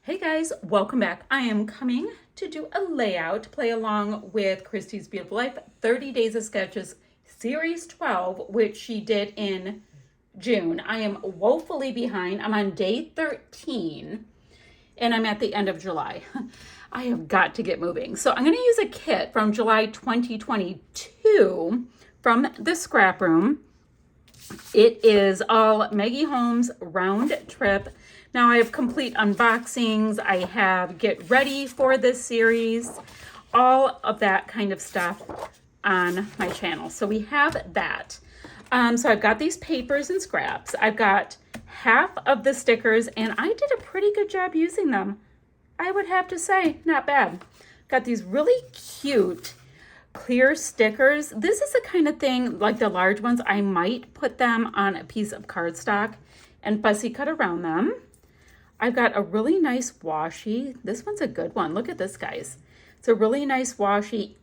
Hey guys, welcome back. I am coming to do a layout, play along with Christy's Beautiful Life 30 Days of Sketches Series 12, which she did in June. I am woefully behind. I'm on day 13 and I'm at the end of July. I have got to get moving. So I'm going to use a kit from July 2022 from the Scrap Room. It is all Maggie Holmes round trip. Now I have complete unboxings. I have get ready for this series, all of that kind of stuff on my channel. So we have that. So I've got these papers and scraps. I've got half of the stickers and I did a pretty good job using them. I would have to say, not bad. Got these really cute clear stickers. This is the kind of thing, like the large ones, I might put them on a piece of cardstock and fussy cut around them. I've got a really nice washi. This one's a good one. Look at this, guys. It's a really nice washi.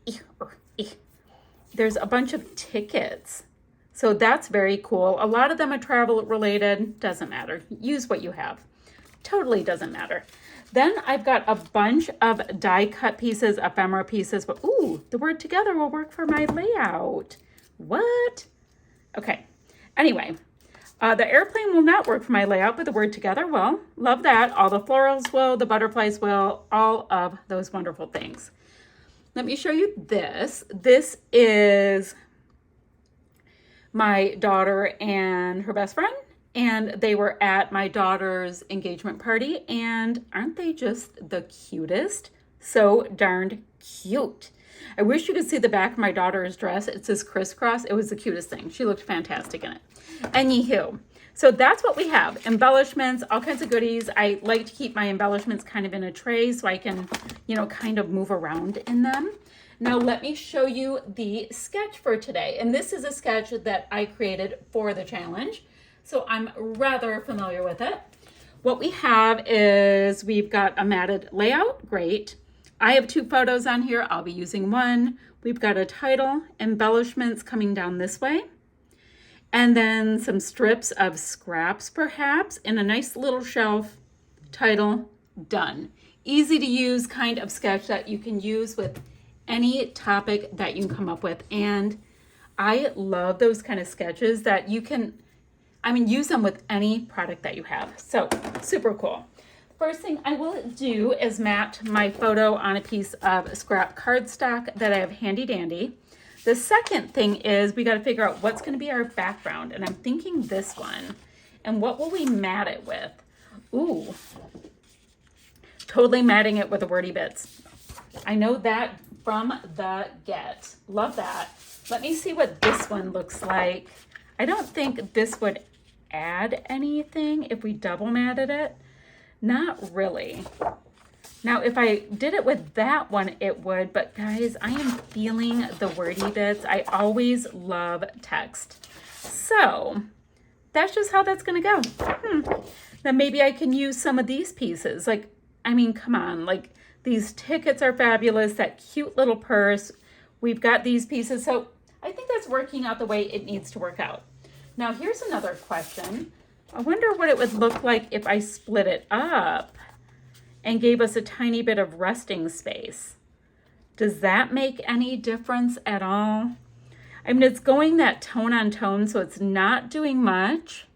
There's a bunch of tickets. So that's very cool. A lot of them are travel related. Doesn't matter. Use what you have. Totally doesn't matter. Then I've got a bunch of die cut pieces, ephemera pieces. But ooh, the word together will work for my layout. What? Okay. Anyway. The airplane will not work for my layout, but the word together will. Love that. All the florals will, the butterflies will, all of those wonderful things. Let me show you this. This is my daughter and her best friend, and they were at my daughter's engagement party, and aren't they just the cutest? So darned cute. I wish you could see the back of my daughter's dress. It says crisscross. It was the cutest thing. She looked fantastic in it. Anywho, so that's what we have. Embellishments, all kinds of goodies. I like to keep my embellishments kind of in a tray so I can, kind of move around in them. Now let me show you the sketch for today. And this is a sketch that I created for the challenge. So I'm rather familiar with it. What we have is we've got a matted layout. Great. I have two photos on here. I'll be using one. We've got a title, embellishments coming down this way. And then some strips of scraps perhaps, and a nice little shelf. Title, done. Easy to use kind of sketch that you can use with any topic that you can come up with. And I love those kind of sketches that you can, use them with any product that you have. So super cool. First thing I will do is mat my photo on a piece of scrap cardstock that I have handy dandy. The second thing is we got to figure out what's going to be our background. And I'm thinking this one. And what will we mat it with? Ooh, totally matting it with the wordy bits. I know that from the get. Love that. Let me see what this one looks like. I don't think this would add anything if we double matted it. Not really. Now, if I did it with that one, it would. But guys, I am feeling the wordy bits. I always love text. So that's just how that's going to go. Then maybe I can use some of these pieces. Come on. These tickets are fabulous. That cute little purse. We've got these pieces. So I think that's working out the way it needs to work out. Now, here's another question. I wonder what it would look like if I split it up and gave us a tiny bit of resting space. Does that make any difference at all? It's going that tone on tone, so it's not doing much,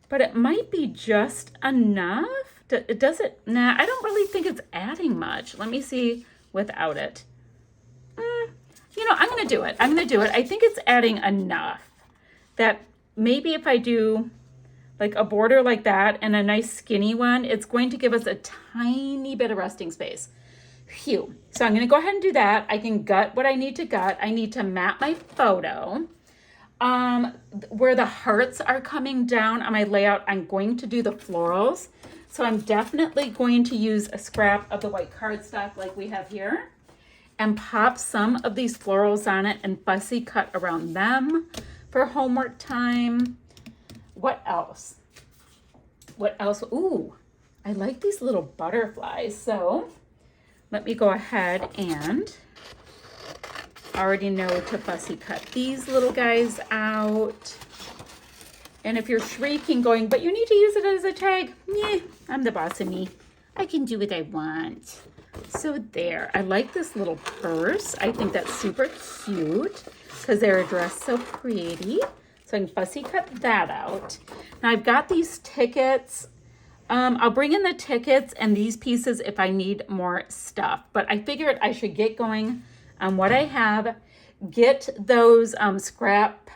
but it might be just enough. Does it? Nah, I don't really think it's adding much. Let me see without it. I'm going to do it. I think it's adding enough that maybe if I do a border like that and a nice skinny one, it's going to give us a tiny bit of resting space. Phew. So I'm going to go ahead and do that. I can gut what I need to gut. I need to map my photo. Where the hearts are coming down on my layout, I'm going to do the florals. So I'm definitely going to use a scrap of the white cardstock like we have here and pop some of these florals on it and fussy cut around them for homework time. What else? Ooh, I like these little butterflies. So let me go ahead and already know to fussy cut these little guys out. And if you're shrieking going, but you need to use it as a tag, I'm the boss of me. I can do what I want. So there, I like this little purse. I think that's super cute because they're dressed so pretty. So I can fussy cut that out. Now I've got these tickets. I'll bring in the tickets and these pieces if I need more stuff. But I figured I should get going on what I have. Get those scrap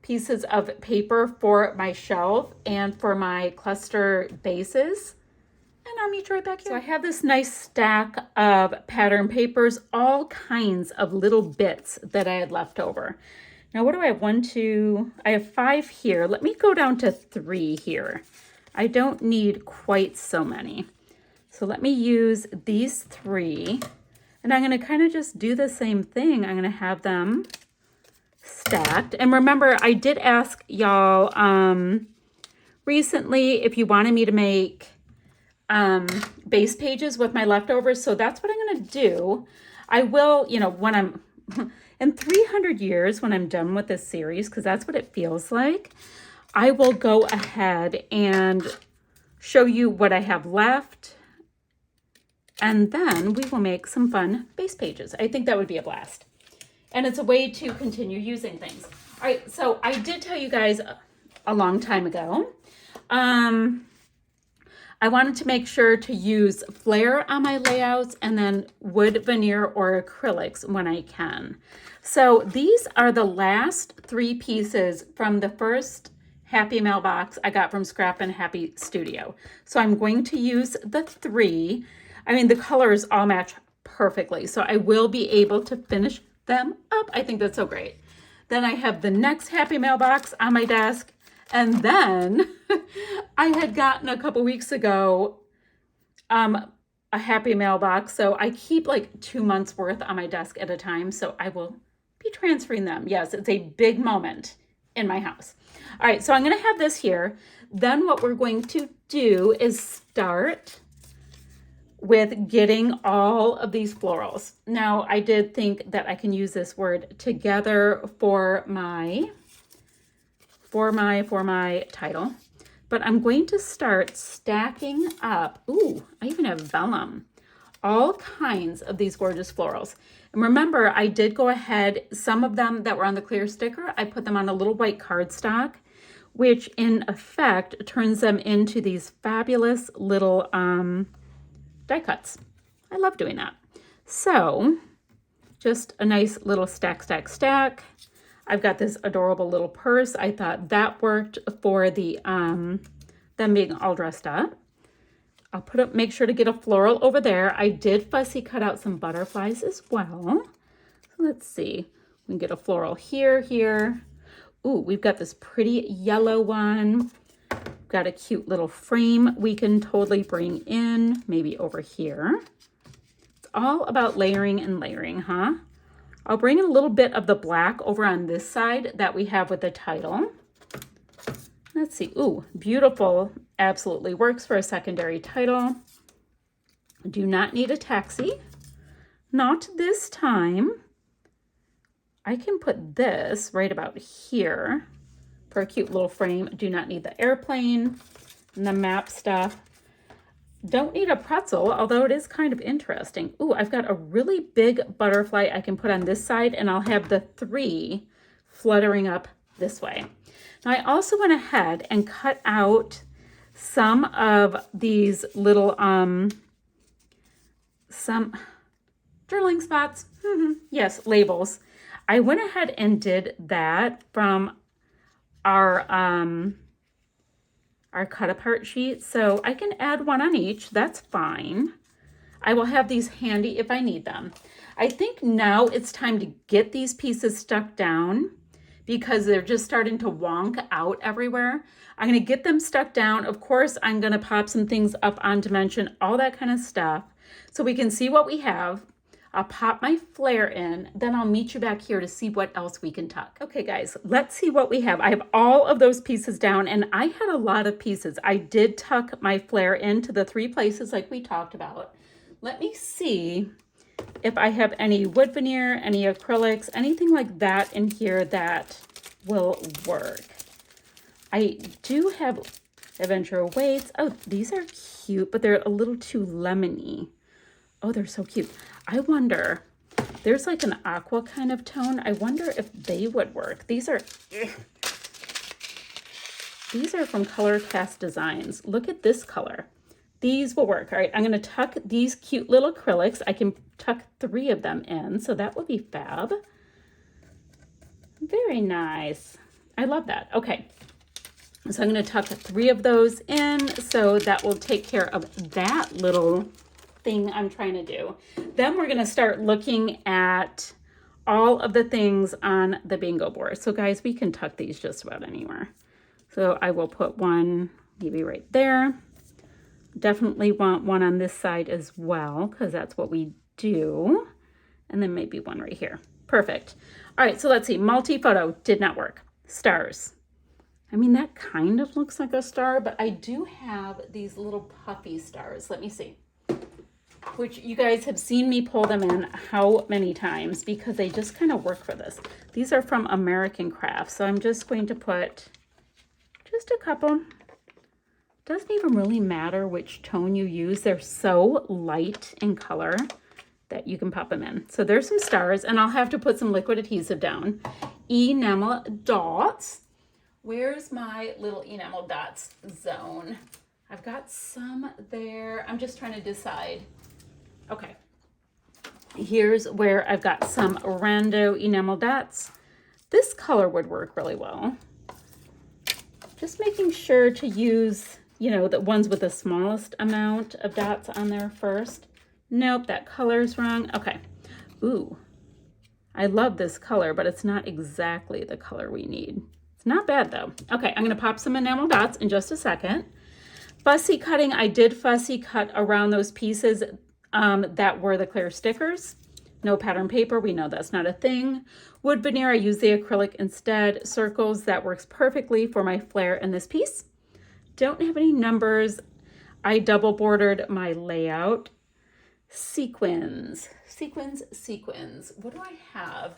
pieces of paper for my shelf and for my cluster bases. And I'll meet you right back here. So I have this nice stack of pattern papers, all kinds of little bits that I had left over. Now, what do I have? 1, 2, I have 5 here. Let me go down to 3 here. I don't need quite so many. So let me use these 3. And I'm going to kind of just do the same thing. I'm going to have them stacked. And remember, I did ask y'all recently if you wanted me to make base pages with my leftovers. So that's what I'm going to do. I will, you know, when I'm in 300 years, when I'm done with this series, because that's what it feels like, I will go ahead and show you what I have left. And then we will make some fun base pages. I think that would be a blast. And it's a way to continue using things. All right, so I did tell you guys a long time ago, I wanted to make sure to use Flair on my layouts and then wood veneer or acrylics when I can. So these are the last 3 pieces from the first Happy Mail box I got from Scrappin Happy Studio. So I'm going to use the 3. I mean, the colors all match perfectly. So I will be able to finish them up. I think that's so great. Then I have the next Happy Mail box on my desk. And then I had gotten a couple weeks ago a Happy Mail box. So I keep like 2 months worth on my desk at a time. So I will be transferring them. Yes, it's a big moment in my house. All right, so I'm going to have this here. Then what we're going to do is start with getting all of these florals. Now, I did think that I can use this word together for my title, but I'm going to start stacking up. Ooh, I even have vellum. All kinds of these gorgeous florals. And remember, I did go ahead, some of them that were on the clear sticker, I put them on a little white cardstock, which in effect turns them into these fabulous little die cuts. I love doing that. So just a nice little stack, stack, stack. I've got this adorable little purse. I thought that worked for the them being all dressed up. I'll make sure to get a floral over there. I did fussy cut out some butterflies as well. So let's see. We can get a floral here, here. Ooh, we've got this pretty yellow one. We've got a cute little frame we can totally bring in, maybe over here. It's all about layering and layering, huh? I'll bring in a little bit of the black over on this side that we have with the title. Let's see. Ooh, beautiful. Absolutely works for a secondary title. Do not need a taxi. Not this time. I can put this right about here for a cute little frame. Do not need the airplane and the map stuff. Don't need a pretzel, although it is kind of interesting. Ooh, I've got a really big butterfly I can put on this side, and I'll have the 3 fluttering up this way. Now, I also went ahead and cut out some of these little, some journaling spots. Yes, labels. I went ahead and did that from our cut apart sheet. So I can add one on each. That's fine. I will have these handy if I need them. I think now it's time to get these pieces stuck down because they're just starting to wonk out everywhere. I'm going to get them stuck down. Of course, I'm going to pop some things up on dimension, all that kind of stuff, so we can see what we have. I'll pop my Flair in, then I'll meet you back here to see what else we can tuck. Okay, guys, let's see what we have. I have all of those pieces down, and I had a lot of pieces. I did tuck my Flair into the 3 places like we talked about. Let me see if I have any wood veneer, any acrylics, anything like that in here that will work. I do have Adventure Awaits. Oh, these are cute, but they're a little too lemony. Oh, they're so cute. I wonder, there's like an aqua kind of tone. I wonder if they would work. These are from Color Cast Designs. Look at this color. These will work. All right, I'm going to tuck these cute little acrylics. I can tuck 3 of them in, so that would be fab. Very nice. I love that. Okay, so I'm going to tuck 3 of those in, so that will take care of that little thing I'm trying to do. Then we're going to start looking at all of the things on the bingo board. So guys, we can tuck these just about anywhere. So I will put one maybe right there. Definitely want one on this side as well, because that's what we do. And then maybe one right here. Perfect. All right, so let's see. Multi-photo did not work. Stars. I mean, that kind of looks like a star, but I do have these little puffy stars. Let me see. Which you guys have seen me pull them in how many times, because they just kind of work for this. These are from American Crafts, so I'm just going to put just a couple. Doesn't even really matter which tone you use. They're so light in color that you can pop them in. So there's some stars, and I'll have to put some liquid adhesive down. Enamel dots. Where's my little enamel dots zone? I've got some there. I'm just trying to decide. Okay. Here's where I've got some rando enamel dots. This color would work really well. Just making sure to use, you know, the ones with the smallest amount of dots on there first. Nope, that color's wrong. Okay. Ooh, I love this color, but it's not exactly the color we need. It's not bad though. Okay, I'm gonna pop some enamel dots in just a second. Fussy cutting, I did fussy cut around those pieces that were the clear stickers. No pattern paper, we know that's not a thing. Wood veneer, I use the acrylic instead. Circles, that works perfectly for my flare in this piece. Don't have any numbers. I double bordered my layout. Sequins. What do I have?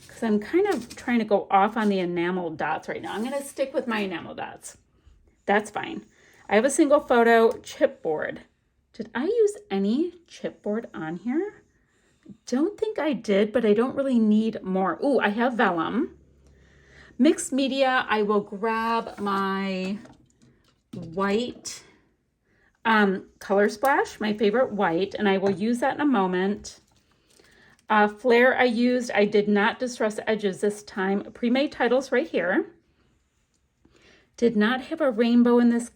Because I'm kind of trying to go off on the enamel dots right now. I'm going to stick with my enamel dots. That's fine. I have a single photo chipboard. Did I use any chipboard on here? Don't think I did, but I don't really need more. Ooh, I have vellum. Mixed media, I will grab my white Color Splash, my favorite white, and I will use that in a moment. Flair I did not distress edges this time. Pre-made titles right here. Did not have a rainbow in this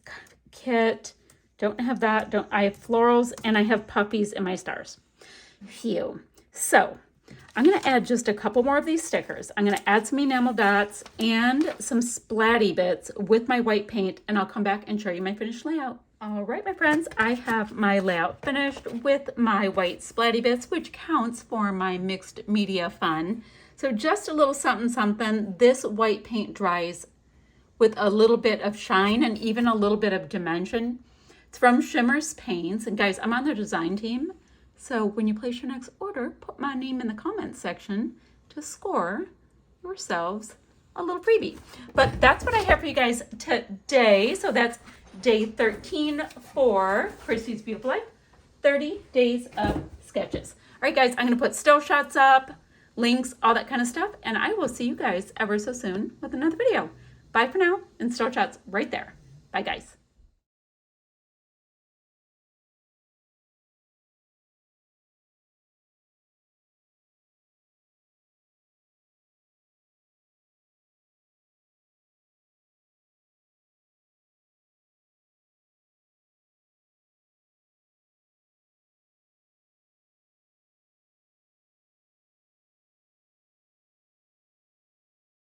kit. Don't have that. I have florals, and I have puppies in my stars. Phew. So I'm going to add just a couple more of these stickers. I'm going to add some enamel dots and some splatty bits with my white paint, and I'll come back and show you my finished layout. All right, my friends, I have my layout finished with my white splatty bits, which counts for my mixed media fun. So just a little something, something. This white paint dries with a little bit of shine and even a little bit of dimension. It's from Shimmer's Paints. And guys, I'm on their design team. So when you place your next order, put my name in the comments section to score yourselves a little freebie. But that's what I have for you guys today. So that's day 13 for Christy's Beautiful Life, 30 days of sketches. All right, guys, I'm going to put still shots up, links, all that kind of stuff, and I will see you guys ever so soon with another video. Bye for now, and still shots right there. Bye, guys.